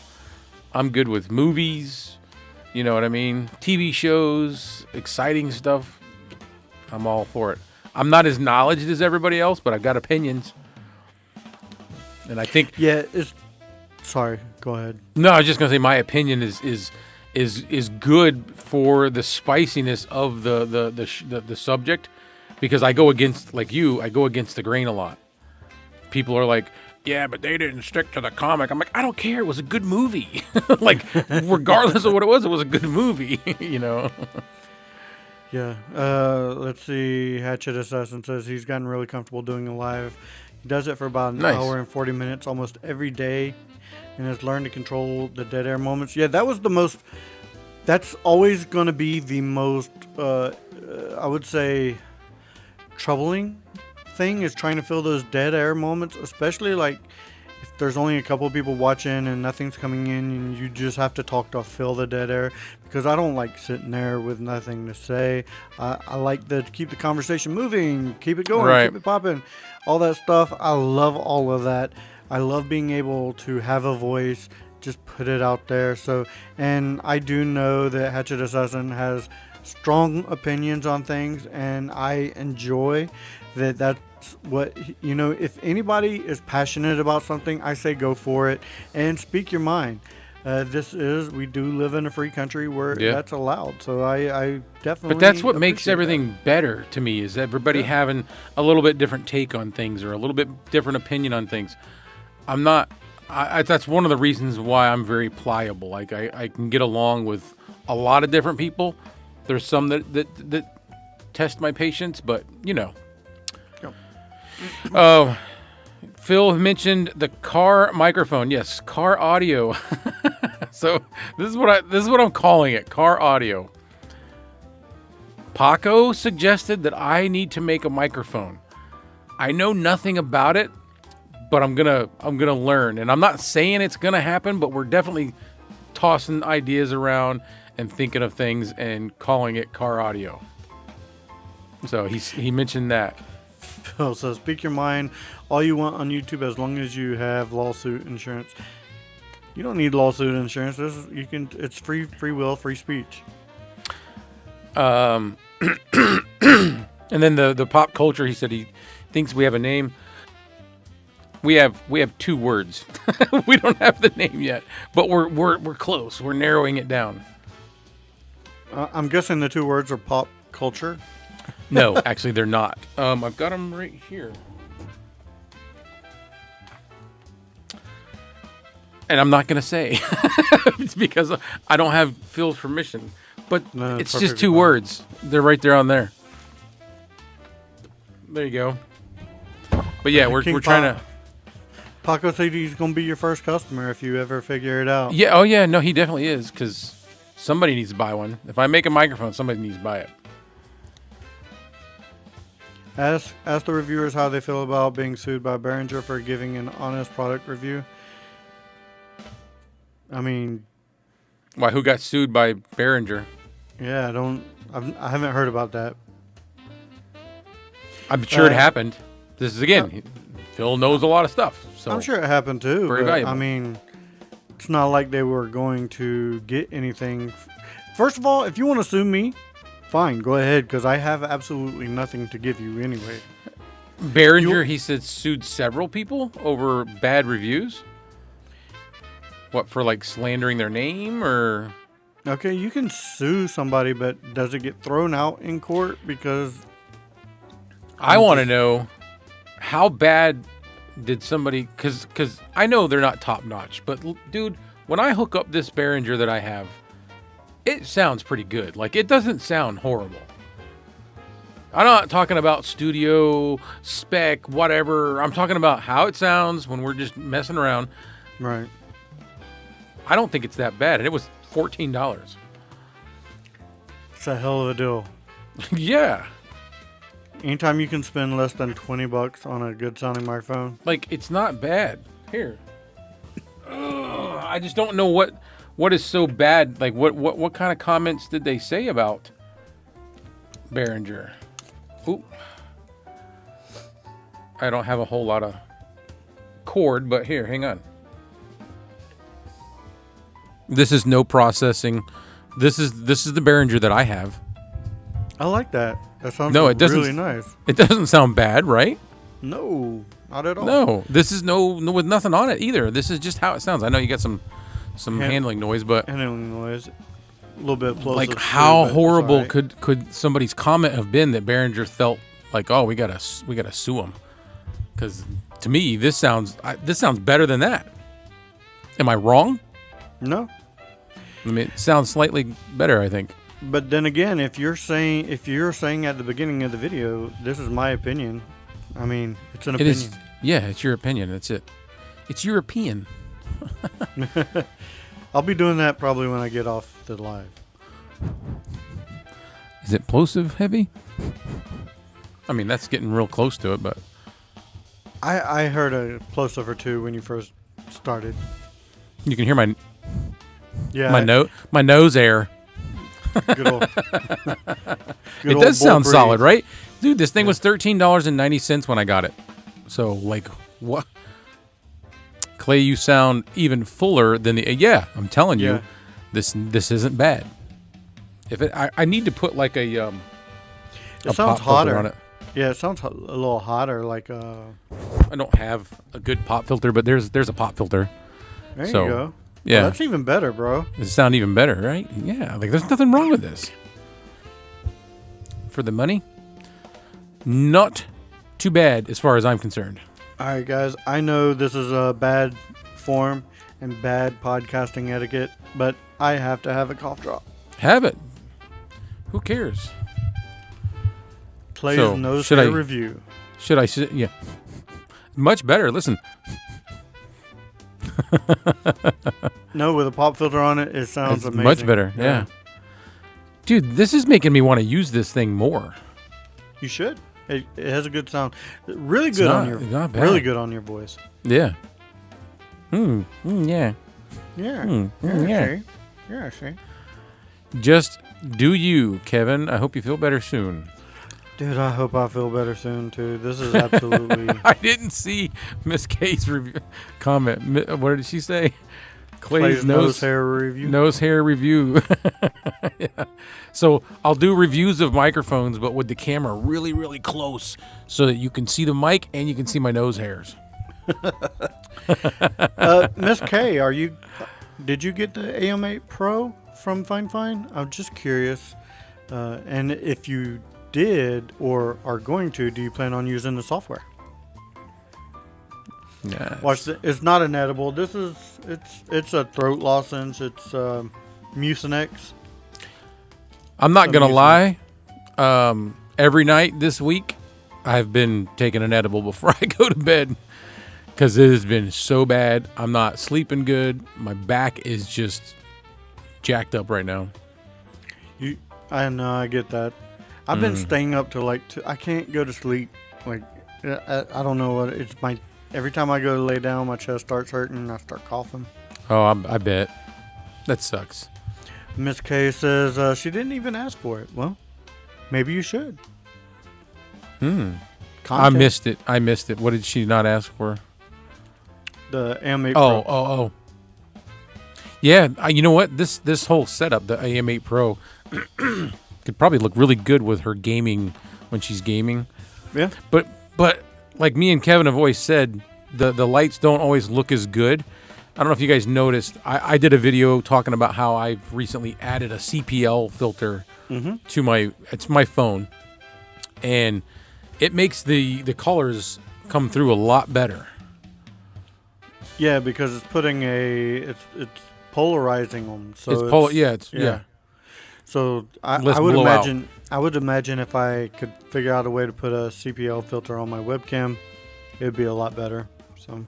I'm good with movies. You know what I mean? TV shows, exciting stuff. I'm all for it. I'm not as knowledgeable as everybody else, but I've got opinions. And I think... Yeah, sorry, go ahead. No, I was just going to say my opinion is good for the spiciness of the subject, because I go against, like you, I go against the grain a lot. People are like, yeah, but they didn't stick to the comic. I'm like, I don't care. It was a good movie. Like, regardless of what it was a good movie, you know? Yeah. Let's see. Hatchet Assassin says he's gotten really comfortable doing a live. He does it for about an hour and 40 minutes almost every day, and has learned to control the dead air moments. Yeah, that's always going to be the most, I would say, troubling thing, is trying to fill those dead air moments, especially like if there's only a couple of people watching and nothing's coming in and you just have to talk to fill the dead air, because I don't like sitting there with nothing to say. I like to keep the conversation moving, keep it going, keep it popping, all that stuff. I love all of that. I love being able to have a voice, just put it out there. So, and I do know that Hatchet Assassin has strong opinions on things, and I enjoy that. That's what, you know, if anybody is passionate about something, I say go for it and speak your mind. We do live in a free country where that's allowed. So I definitely. But that's what makes everything better to me, is everybody having a little bit different take on things, or a little bit different opinion on things. That's one of the reasons why I'm very pliable. Like I can get along with a lot of different people. There's some that test my patience, but you know. Phil mentioned the car microphone. Yes, car audio. So this is what I'm calling it, car audio. Paco suggested that I need to make a microphone. I know nothing about it, but I'm gonna learn, and I'm not saying it's gonna happen, but we're definitely tossing ideas around and thinking of things and calling it car audio. So he mentioned that. Phil says, speak your mind all you want on YouTube as long as you have lawsuit insurance. You don't need lawsuit insurance. It's free will, free speech. And then the pop culture, he said he thinks we have a name. We have 2 words. We don't have the name yet, but we're close. We're narrowing it down. I'm guessing the 2 words are pop culture. No, actually they're not. I've got them right here. And I'm not going to say. It's because I don't have Phil's permission. But no, it's just 2 words. They're right there on there. There you go. But yeah, we're trying to... Paco said he's going to be your first customer if you ever figure it out. Yeah, oh yeah, no, he definitely is, because somebody needs to buy one. If I make a microphone, somebody needs to buy it. Ask the reviewers how they feel about being sued by Behringer for giving an honest product review. I mean... Why, who got sued by Behringer? Yeah, I haven't heard about that. I'm sure it happened. This is, again, Phil knows a lot of stuff. So I'm sure it happened too. Very valuable. I mean, it's not like they were going to get anything. First of all, if you want to sue me, fine, go ahead, because I have absolutely nothing to give you anyway. Behringer, he said, sued several people over bad reviews. What, for like slandering their name or? Okay, you can sue somebody, but does it get thrown out in court? Because I want to know how bad did somebody, because I know they're not top notch, but dude, when I hook up this Behringer that I have, it sounds pretty good. Like, it doesn't sound horrible. I'm not talking about studio spec, whatever. I'm talking about how it sounds when we're just messing around. Right. I don't think it's that bad, and it was $14. It's a hell of a deal. Yeah. Anytime you can spend less than $20 on a good sounding microphone. Like, it's not bad. Here. Ugh, I just don't know what is so bad. Like, what kind of comments did they say about Behringer? Ooh. I don't have a whole lot of cord, but here, hang on. This is no processing. This is the Behringer that I have. I like that. That sounds really nice. It doesn't sound bad, right? No, not at all. No, this is no with nothing on it either. This is just how it sounds. I know you got some handling noise, but handling noise, a little bit closer. Like, how horrible could somebody's comment have been that Behringer felt like, oh, we gotta sue him? Because to me, this sounds better than that. Am I wrong? No. I mean, it sounds slightly better, I think. But then again, if you're saying at the beginning of the video, this is my opinion. I mean, it's an opinion. Yeah, it's your opinion. That's it. It's European. I'll be doing that probably when I get off the live. Is it plosive heavy? I mean, that's getting real close to it, but I heard a plosive or two when you first started. You can hear my my nose air. Good old, it does sound solid, right? Dude, this thing was $13.90 when I got it. So, like, what? Clay, you sound even fuller than the... Yeah, I'm telling you, this isn't bad. I need to put, like, a sounds pop hotter on it. Yeah, it sounds a little hotter, like I don't have a good pop filter, but there's a pop filter. There you go. Yeah. Well, that's even better, bro. Does it sound even better, right? Yeah, like, there's nothing wrong with this. For the money, not too bad as far as I'm concerned. All right, guys. I know this is a bad form and bad podcasting etiquette, but I have to have a cough drop. Have it. Who cares? Clay's nose hair review. Should I? Yeah. Much better. Listen. No, with a pop filter on it, it sounds amazing. Much better. Yeah. Dude, this is making me want to use this thing more. You should. It has a good sound. Really good on your. Not bad. Really good on your voice. Yeah. Yeah. Yeah. Yeah. See. Just do you, Kevin. I hope you feel better soon. Dude, I hope I feel better soon too. This is absolutely. I didn't see Miss K's review comment. What did she say? Clay's nose hair review. Nose hair review. Yeah. So I'll do reviews of microphones, but with the camera really, really close, so that you can see the mic and you can see my nose hairs. Miss K, did you get the AM8 Pro from FIFINE? I'm just curious. And if you did or are going to, do you plan on using the software? Yeah. Watch it's not an edible. It's a throat lozenge. It's Mucinex. I'm not gonna lie. Every night this week, I've been taking an edible before I go to bed because it has been so bad. I'm not sleeping good. My back is just jacked up right now. I know. I get that. I've been staying up till like I can't go to sleep. Like I don't know what it's my. Every time I go to lay down, my chest starts hurting and I start coughing. Oh, I bet. That sucks. Miss K says she didn't even ask for it. Well, maybe you should. I missed it. What did she not ask for? The AM8 Pro. Oh. Yeah, you know what? This whole setup, the AM8 Pro, could probably look really good with her gaming when she's gaming. Yeah. But like me and Kevin have always said, the lights don't always look as good. I don't know if you guys noticed. I did a video talking about how I've recently added a CPL filter to my phone, and it makes the colors come through a lot better. Yeah, because it's putting it's polarizing them. So yeah. So I would imagine if I could figure out a way to put a CPL filter on my webcam, it'd be a lot better. So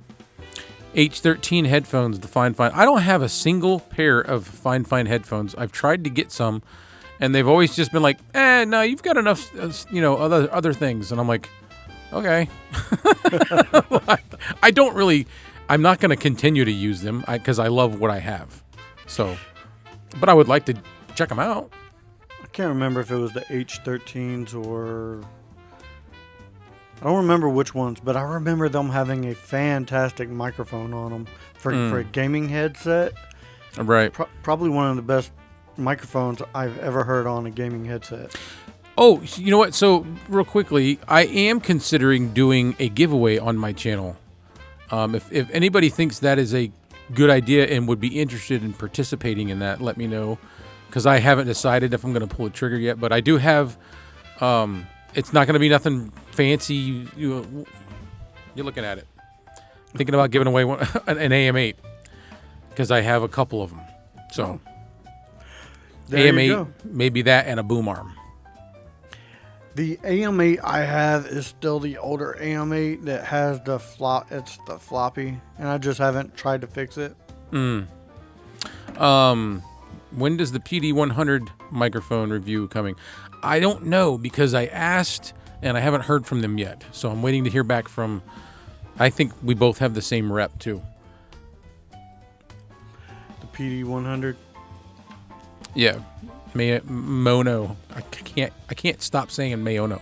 H13 headphones, the FIFINE. I don't have a single pair of FIFINE headphones. I've tried to get some, and they've always just been like, no, you've got enough, other things. And I'm like, okay. I'm not going to continue to use them because I love what I have. So, but I would like to check them out. I can't remember if it was the H13s or I don't remember which ones, but I remember them having a fantastic microphone on them for a gaming headset. Right. Probably one of the best microphones I've ever heard on a gaming headset. Oh, you know what? So real quickly, I am considering doing a giveaway on my channel. If anybody thinks that is a good idea and would be interested in participating in that, let me know. Because I haven't decided if I'm going to pull a trigger yet. But I do have... it's not going to be nothing fancy. You're looking at it. Thinking about giving away an AM8. Because I have a couple of them. So, there AM8, you go. maybe that and a boom arm. The AM8 I have is still the older AM8 that has it's the floppy. And I just haven't tried to fix it. When does the PD100 microphone review coming? I don't know because I asked and I haven't heard from them yet. So I'm waiting to hear back from, I think we both have the same rep too. The PD100? Yeah. Mono. I can't stop saying Mayono.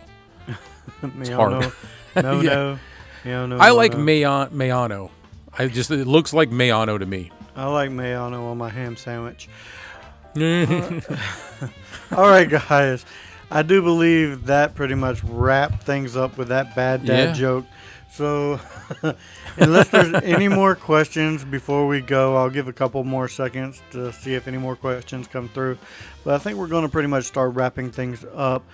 It's hard. No. I like Mayano. It looks like Mayano to me. I like Mayano on my ham sandwich. All right, guys. I do believe that pretty much wrapped things up with that bad dad joke. So, unless there's any more questions before we go, I'll give a couple more seconds to see if any more questions come through. But I think we're going to pretty much start wrapping things up.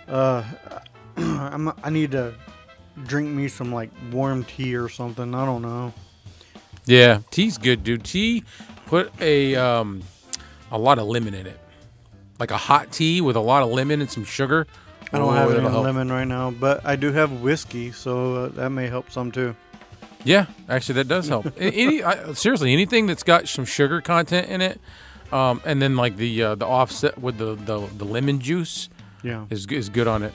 I need to drink me some like warm tea or something. I don't know. Yeah, tea's good, dude. Tea, put a lot of lemon in it. Like a hot tea with a lot of lemon and some sugar. I don't have any lemon right now, but I do have whiskey, so that may help some too. Yeah, actually, that does help. Seriously, anything that's got some sugar content in it, and then like the offset with the lemon juice, is good on it.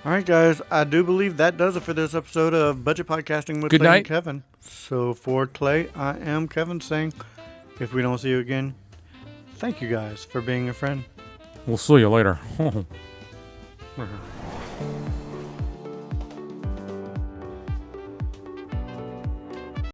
All right, guys. I do believe that does it for this episode of Budget Podcasting with Good Clay night. and Kevin. So for Clay, I am Kevin saying, if we don't see you again, thank you guys for being a friend. We'll see you later.